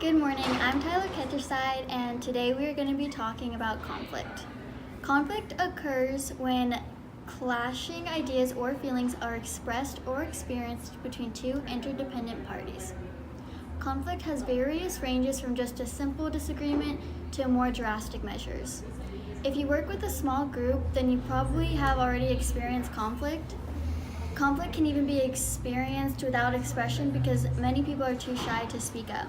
Good morning, I'm Tyler Ketterside, and today we are going to be talking about conflict. Conflict occurs when clashing ideas or feelings are expressed or experienced between two interdependent parties. Conflict has various ranges from just a simple disagreement to more drastic measures. If you work with a small group, then you probably have already experienced conflict. Conflict can even be experienced without expression because many people are too shy to speak up.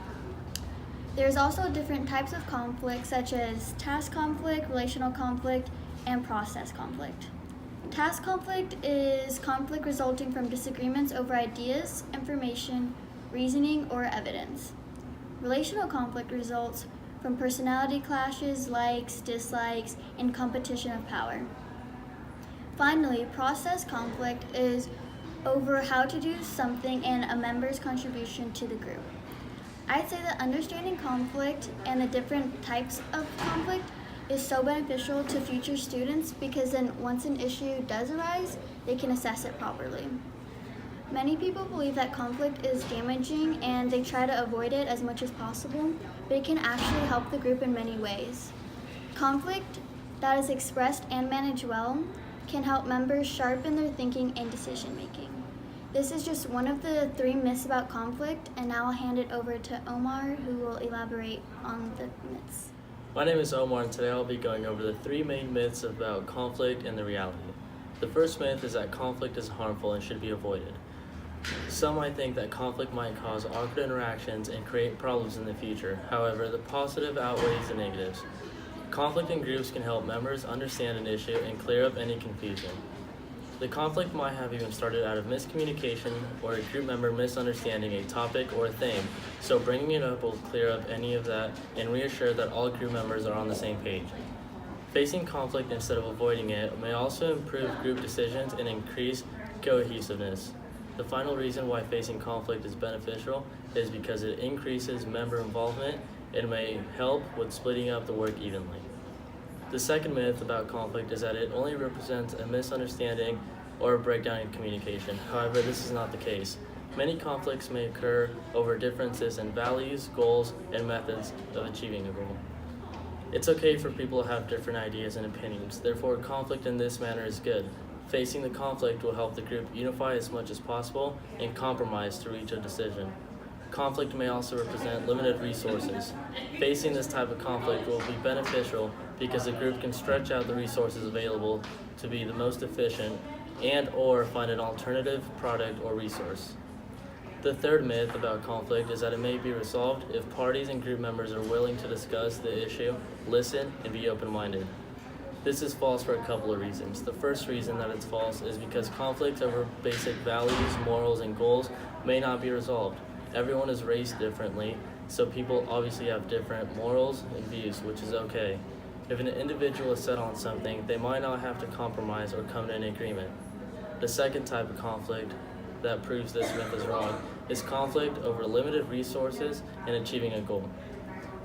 There's also different types of conflict, such as task conflict, relational conflict, and process conflict. Task conflict is conflict resulting from disagreements over ideas, information, reasoning, or evidence. Relational conflict results from personality clashes, likes, dislikes, and competition of power. Finally, process conflict is over how to do something and a member's contribution to the group. I'd say that understanding conflict and the different types of conflict is so beneficial to future students because then once an issue does arise, they can assess it properly. Many people believe that conflict is damaging and they try to avoid it as much as possible, but it can actually help the group in many ways. Conflict that is expressed and managed well can help members sharpen their thinking and decision making. This is just one of the 3 myths about conflict, and now I'll hand it over to Omar, who will elaborate on the myths. My name is Omar, and today I'll be going over the 3 main myths about conflict and the reality. The first myth is that conflict is harmful and should be avoided. Some might think that conflict might cause awkward interactions and create problems in the future. However, the positive outweighs the negatives. Conflict in groups can help members understand an issue and clear up any confusion. The conflict might have even started out of miscommunication or a group member misunderstanding a topic or a theme, so bringing it up will clear up any of that and reassure that all group members are on the same page. Facing conflict instead of avoiding it may also improve group decisions and increase cohesiveness. The final reason why facing conflict is beneficial is because it increases member involvement and may help with splitting up the work evenly. The second myth about conflict is that it only represents a misunderstanding or a breakdown in communication. However, this is not the case. Many conflicts may occur over differences in values, goals, and methods of achieving a goal. It's okay for people to have different ideas and opinions. Therefore, conflict in this manner is good. Facing the conflict will help the group unify as much as possible and compromise to reach a decision. Conflict may also represent limited resources. Facing this type of conflict will be beneficial because the group can stretch out the resources available to be the most efficient and/or find an alternative product or resource. The third myth about conflict is that it may be resolved if parties and group members are willing to discuss the issue, listen, and be open-minded. This is false for a couple of reasons. The first reason that it's false is because conflicts over basic values, morals, and goals may not be resolved. Everyone is raised differently, so people obviously have different morals and views, which is okay. If an individual is set on something, they might not have to compromise or come to an agreement. The second type of conflict that proves this myth is wrong is conflict over limited resources and achieving a goal.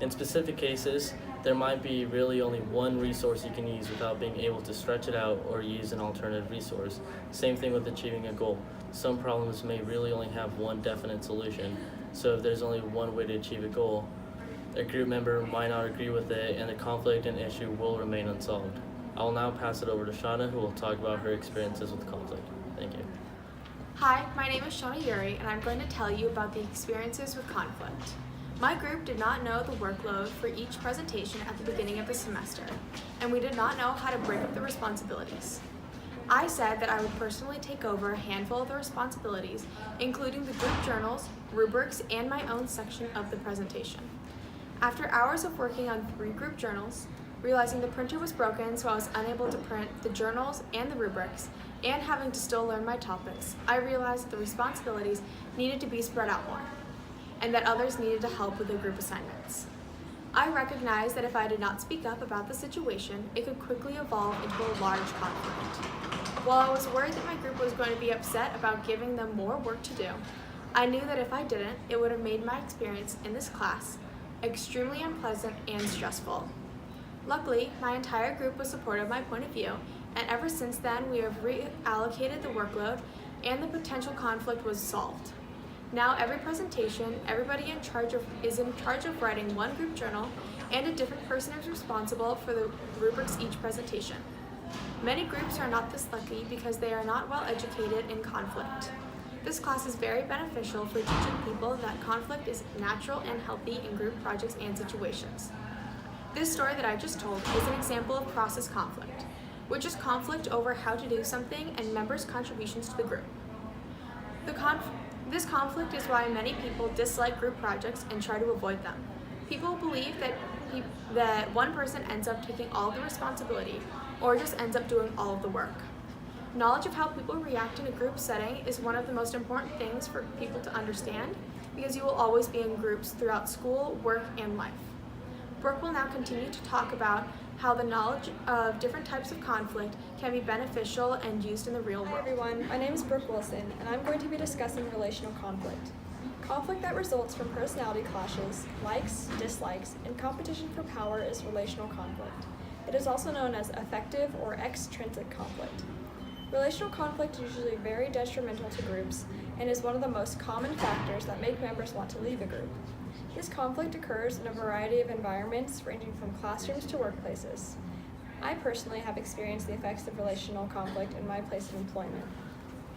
In specific cases, there might be really only one resource you can use without being able to stretch it out or use an alternative resource. Same thing with achieving a goal. Some problems may really only have one definite solution, so if there's only one way to achieve a goal, a group member might not agree with it and the conflict and issue will remain unsolved. I will now pass it over to Shauna, who will talk about her experiences with conflict. Thank you. Hi, my name is Shauna Yuri, and I'm going to tell you about the experiences with conflict. My group did not know the workload for each presentation at the beginning of the semester, and we did not know how to break up the responsibilities. I said that I would personally take over a handful of the responsibilities, including the group journals, rubrics, and my own section of the presentation. After hours of working on 3 group journals, realizing the printer was broken so I was unable to print the journals and the rubrics, and having to still learn my topics, I realized that the responsibilities needed to be spread out more, and that others needed to help with their group assignments. I recognized that if I did not speak up about the situation, it could quickly evolve into a large conflict. While I was worried that my group was going to be upset about giving them more work to do, I knew that if I didn't, it would have made my experience in this class extremely unpleasant and stressful. Luckily, my entire group was supportive of my point of view, and ever since then we have reallocated the workload and the potential conflict was solved. Now every presentation, everybody is in charge of writing one group journal, and a different person is responsible for the rubrics each presentation. Many groups are not this lucky because they are not well educated in conflict. This class is very beneficial for teaching people that conflict is natural and healthy in group projects and situations. This story that I just told is an example of process conflict, which is conflict over how to do something and members' contributions to the group. This conflict is why many people dislike group projects and try to avoid them. People believe that one person ends up taking all the responsibility or just ends up doing all of the work. Knowledge of how people react in a group setting is one of the most important things for people to understand because you will always be in groups throughout school, work, and life. Brooke will now continue to talk about how the knowledge of different types of conflict can be beneficial and used in the real world. Hi everyone, my name is Brooke Wilson, and I'm going to be discussing relational conflict. Conflict that results from personality clashes, likes, dislikes, and competition for power is relational conflict. It is also known as affective or extrinsic conflict. Relational conflict is usually very detrimental to groups and is one of the most common factors that make members want to leave a group. This conflict occurs in a variety of environments ranging from classrooms to workplaces. I personally have experienced the effects of relational conflict in my place of employment.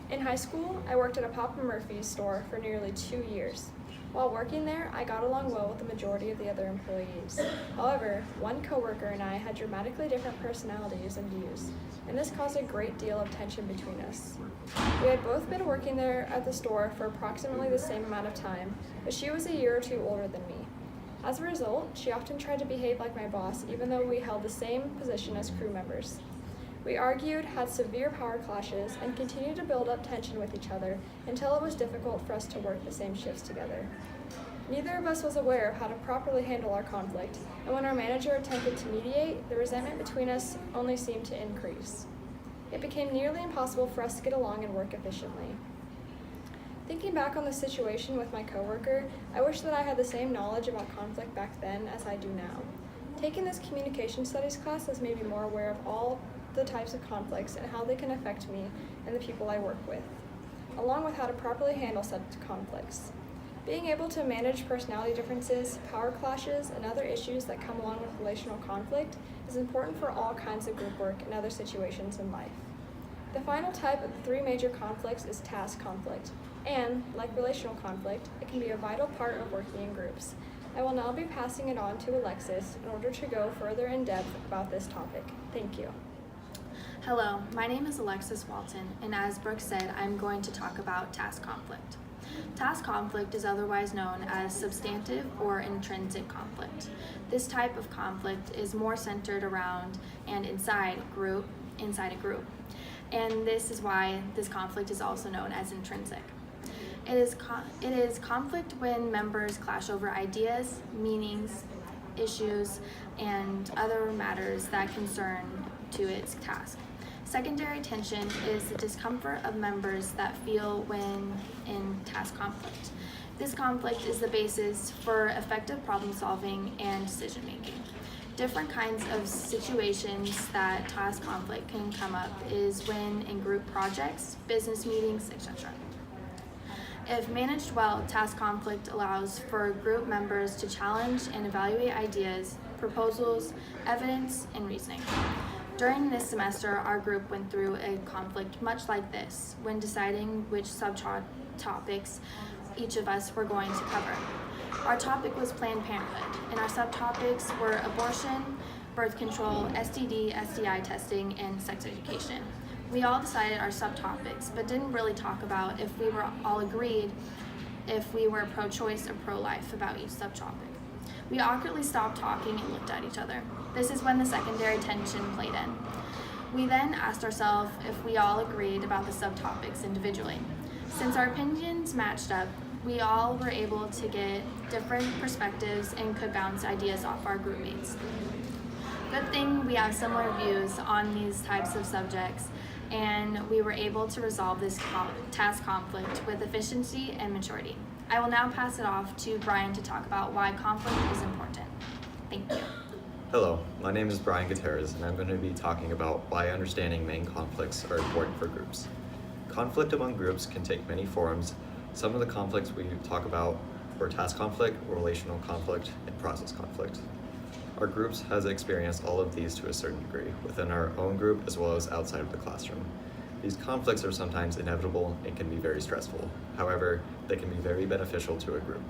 In high school, I worked at a Papa Murphy's store for nearly 2 years. While working there, I got along well with the majority of the other employees. However, one coworker and I had dramatically different personalities and views, and this caused a great deal of tension between us. We had both been working there at the store for approximately the same amount of time, but she was a year or two older than me. As a result, she often tried to behave like my boss, even though we held the same position as crew members. We argued, had severe power clashes, and continued to build up tension with each other until it was difficult for us to work the same shifts together. Neither of us was aware of how to properly handle our conflict, and when our manager attempted to mediate, the resentment between us only seemed to increase. It became nearly impossible for us to get along and work efficiently. Thinking back on the situation with my coworker, I wish that I had the same knowledge about conflict back then as I do now. Taking this communication studies class has made me more aware of all the types of conflicts and how they can affect me and the people I work with, along with how to properly handle such conflicts. Being able to manage personality differences, power clashes, and other issues that come along with relational conflict is important for all kinds of group work and other situations in life. The final type of the 3 major conflicts is task conflict, and, like relational conflict, it can be a vital part of working in groups. I will now be passing it on to Alexis in order to go further in depth about this topic. Thank you. Hello, my name is Alexis Walton, and as Brooke said, I'm going to talk about task conflict. Task conflict is otherwise known as substantive or intrinsic conflict. This type of conflict is more centered around and inside a group. And this is why this conflict is also known as intrinsic. It is conflict when members clash over ideas, meanings, issues, and other matters that concern to its task. Secondary tension is the discomfort of members that feel when in task conflict. This conflict is the basis for effective problem solving and decision making. Different kinds of situations that task conflict can come up is when in group projects, business meetings, etc. If managed well, task conflict allows for group members to challenge and evaluate ideas, proposals, evidence, and reasoning. During this semester, our group went through a conflict much like this when deciding which subtopics each of us were going to cover. Our topic was Planned Parenthood, and our subtopics were abortion, birth control, STD, STI testing, and sex education. We all decided our subtopics, but didn't really talk about if we were all agreed if we were pro-choice or pro-life about each subtopic. We awkwardly stopped talking and looked at each other. This is when the secondary tension played in. We then asked ourselves if we all agreed about the subtopics individually. Since our opinions matched up, we all were able to get different perspectives and could bounce ideas off our group mates. Good thing we have similar views on these types of subjects, and we were able to resolve this task conflict with efficiency and maturity. I will now pass it off to Brian to talk about why conflict is important. Thank you. Hello, my name is Brian Gutierrez, and I'm going to be talking about why understanding main conflicts are important for groups. Conflict among groups can take many forms, Some of the conflicts we talk about were task conflict, relational conflict, and process conflict. Our groups has experienced all of these to a certain degree, within our own group as well as outside of the classroom. These conflicts are sometimes inevitable and can be very stressful. However, they can be very beneficial to a group.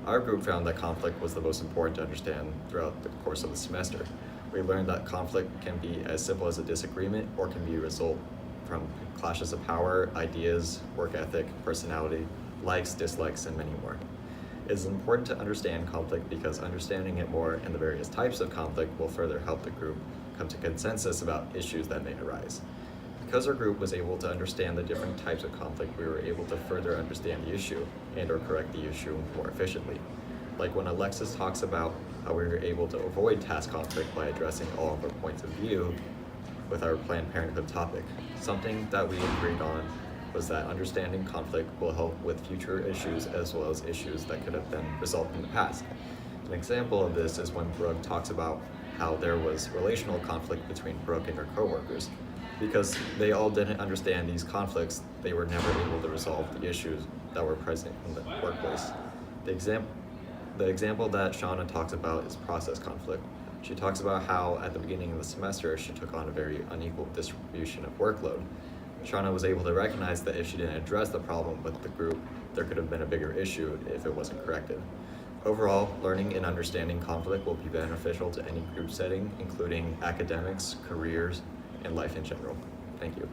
Our group found that conflict was the most important to understand throughout the course of the semester. We learned that conflict can be as simple as a disagreement or can be a result from clashes of power, ideas, work ethic, personality, likes, dislikes, and many more. It is important to understand conflict because understanding it more and the various types of conflict will further help the group come to consensus about issues that may arise. Because our group was able to understand the different types of conflict, we were able to further understand the issue and/or correct the issue more efficiently. Like when Alexis talks about how we were able to avoid task conflict by addressing all of our points of view with our Planned Parenthood topic. Something that we agreed on was that understanding conflict will help with future issues as well as issues that could have been resolved in the past. An example of this is when Brooke talks about how there was relational conflict between Brooke and her coworkers. Because they all didn't understand these conflicts, they were never able to resolve the issues that were present in the workplace. The example that Shauna talks about is process conflict. She talks about how at the beginning of the semester she took on a very unequal distribution of workload. Shauna was able to recognize that if she didn't address the problem with the group, there could have been a bigger issue if it wasn't corrected. Overall, learning and understanding conflict will be beneficial to any group setting, including academics, careers, and life in general. Thank you.